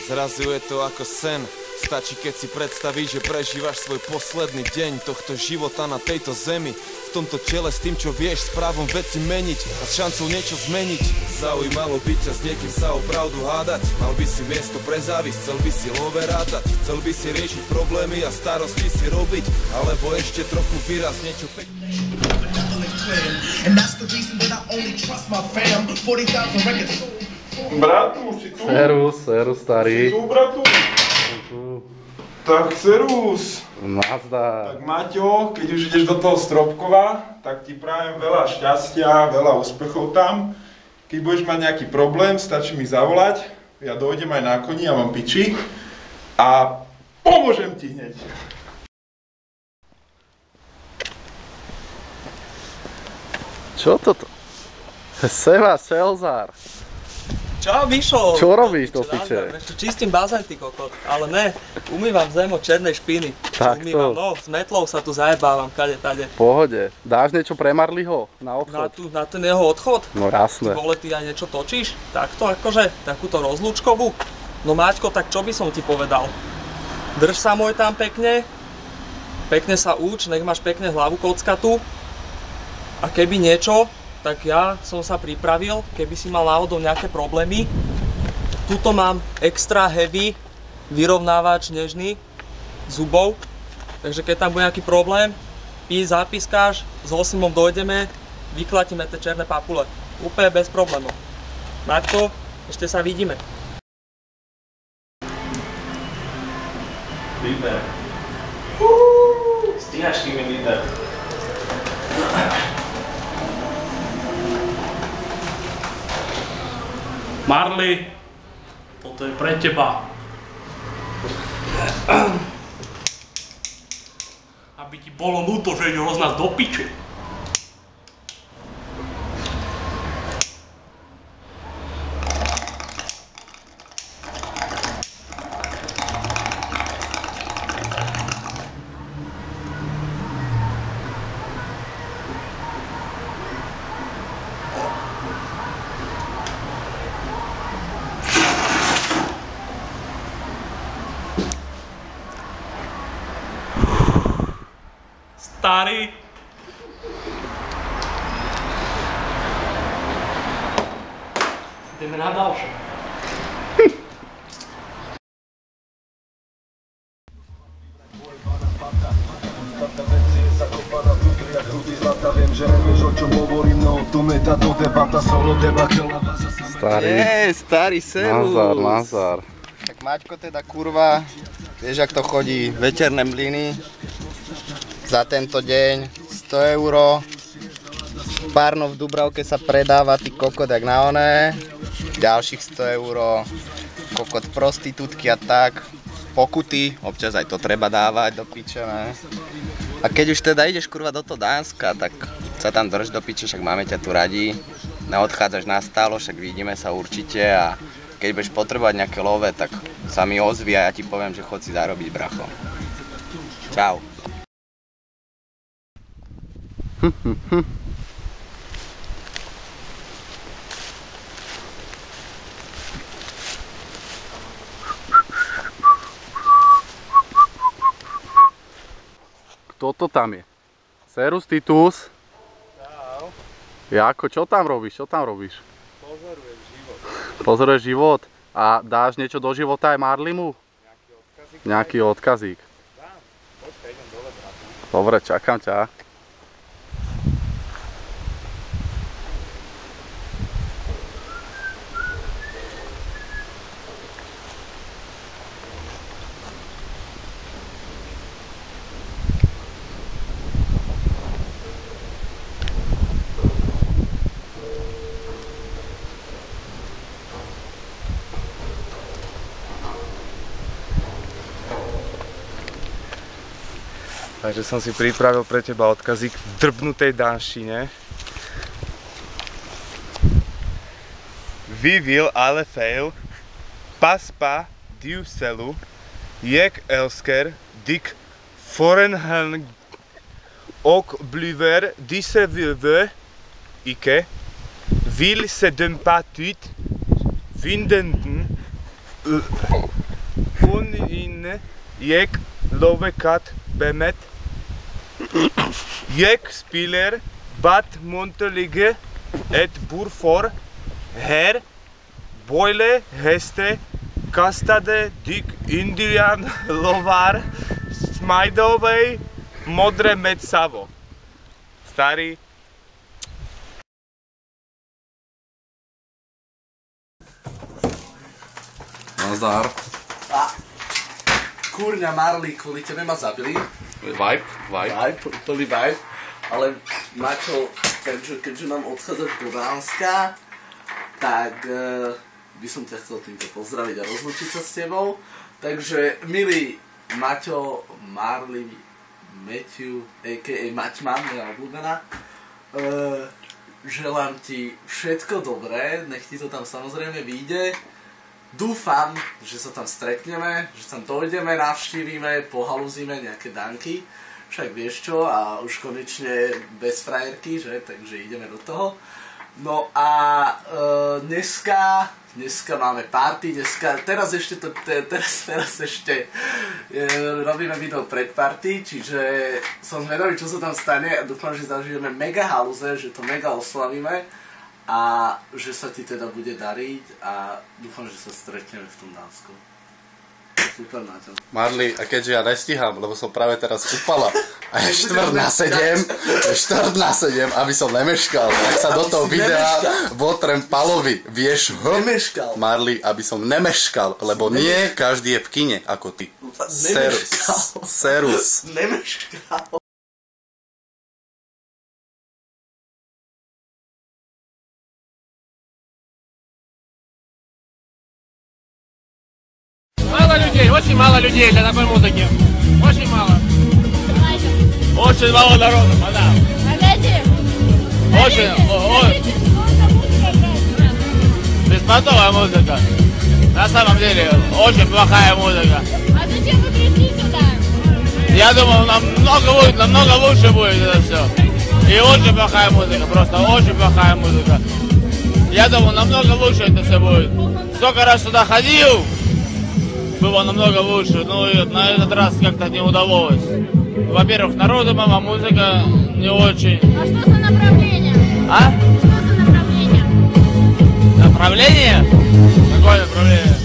Zrazu je to ako sen. Stačí, keď si predstavíš, že prežívaš svoj posledný deň tohto života na tejto zemi. V tomto tele s tým, čo vieš, s právom veci meniť a s šancou niečo zmeniť. Zaujímalo by ťa s niekým sa o pravdu hádať. Mal by si miesto pre závisť, chcel by si love rátať. Chcel by si riešiť problémy a starosti si robiť, alebo ešte trochu výraz niečo pekné. Bratu, si tu? Serus, starý. Si tu, bratu? Tak serus. Nazdar. Tak Maťo, keď už ideš do toho Stropkova, tak ti prajem veľa šťastia, veľa úspechov tam. Keď budeš mať nejaký problém, stačí mi zavolať. Ja dojdem aj na koni, ja mám piči. A pomôžem ti hneď. Čo toto? Seba, Selzar. Čau, Mišo! Čo robíš do piče? Čistím bazén, ty kokot, ale ne, umývam zem od černej špiny. Takto? No, s metlou sa tu zajebávam, kade, tade. V pohode. Dáš niečo pre Marliho na odchod? Na ten jeho odchod? No jasné. Ty vole, ty aj niečo točíš? Takto akože, takúto rozlúčkovú? No Maťko, tak čo by som ti povedal? Drž sa môj tam pekne, pekne sa uč, nech máš pekne hlavu kockatú. A keby niečo, tak ja som sa pripravil, keby si mal náhodou nejaké problémy. Tuto mám extra heavy vyrovnávač nežný zubov, takže keď tam bude nejaký problém, zapískáš, s Osimom dojdeme, vyklatíme tie černé papule. Úplne bez problémov. Maťko, ešte sa vidíme. Líder. Stíhačky mi líder. Marli, toto je pre teba. Aby ti bolo ľúto, že ideš roznať do piče. Starý. Ideme na ďalšie. Starý, serus. Nazar. Tak Maťko teda kurva, vieš jak to chodí, večerné mlyny. Za tento deň 100 €. Párno v Dubravke sa predáva, ty kokot, jak na oné. Ďalších 100 €. Kokot prostitútky a tak. Pokuty, občas aj to treba dávať do piče, ne? A keď už teda ideš kurva do toho Dánska, tak sa tam drž do piče, však máme ťa tu radi. Neodchádzaš na stálo, však vidíme sa určite a keď budeš potrebovať nejaké love, tak sa mi ozví a ja ti poviem, že chod si zarobiť, bracho. Čau. Kto to tam je? Serus Titus. Čau. Jako, čo tam robíš? Pozorujem život. Pozoruješ život? A dáš niečo do života aj Marlimu? Nejaký odkazík? Dám. Počkaj, idem dole, bratu. Dobre, čakám ťa. Takže som si pripravil pre teba odkazík v drbnutej danštine. Vi vil alle feil, pas pa diuselu, jeg elsker dik forenhang og bliver disse vilde ikke, vil se dem pat ut, vinden in jek lovekat bemet jek spiller bat montelige et burfor her boile heste kastade dik indian lovar smajdovej modre medsavo. Starý. Nazdar. Kurňa Marli, kvôli tebe ma zabili. Vibe. Úplný vibe. Ale Maťo, keďže nám odchádzaš do Dánska, tak by som ťa chcel týmto pozdraviť a rozlučiť sa s tebou. Takže, milý Maťo, Marli, Matthew, a.k.a. Maťman, moja obľúbená, želám ti všetko dobré, nech ti to tam samozrejme vyjde. Dúfam, že sa tam stretneme, že tam dojdeme, navštívime, pohalúzime nejaké danky. Však vieš čo, a už konečne bez frajerky, že? Takže ideme do toho. No a dneska máme party, teraz ešte robíme video pred party, čiže som zvedavý, čo sa tam stane a dúfam, že zažijeme mega halúze, že to mega oslavíme a že sa ti teda bude dariť a dúfam, že sa stretneme v tom Dánsku. Super, Maťo. Marli, a keďže ja nestíham, lebo som práve teraz upala a je 6:45, aby som nemeškal, tak sa do toho videa votrem Palovi, vieš ho? Nemeškal. Marli, aby som nemeškal, lebo nie každý je v kine ako ty. Serus. Nemeškal. Мало людей, очень мало людей для такой музыки. Очень мало. Очень мало народу, да. Очень. Беспонтовая музыка. На самом деле, очень плохая музыка. А зачем вы пришли сюда? Я думал, намного лучше будет это все. И очень плохая музыка, просто очень плохая музыка. Я думал, намного лучше это все будет. Столько раз сюда ходил, было намного лучше, но на этот раз как-то не удалось. Во-первых, народу мало, музыка не очень. А что за направление? А? Что за направление? Направление? Какое направление?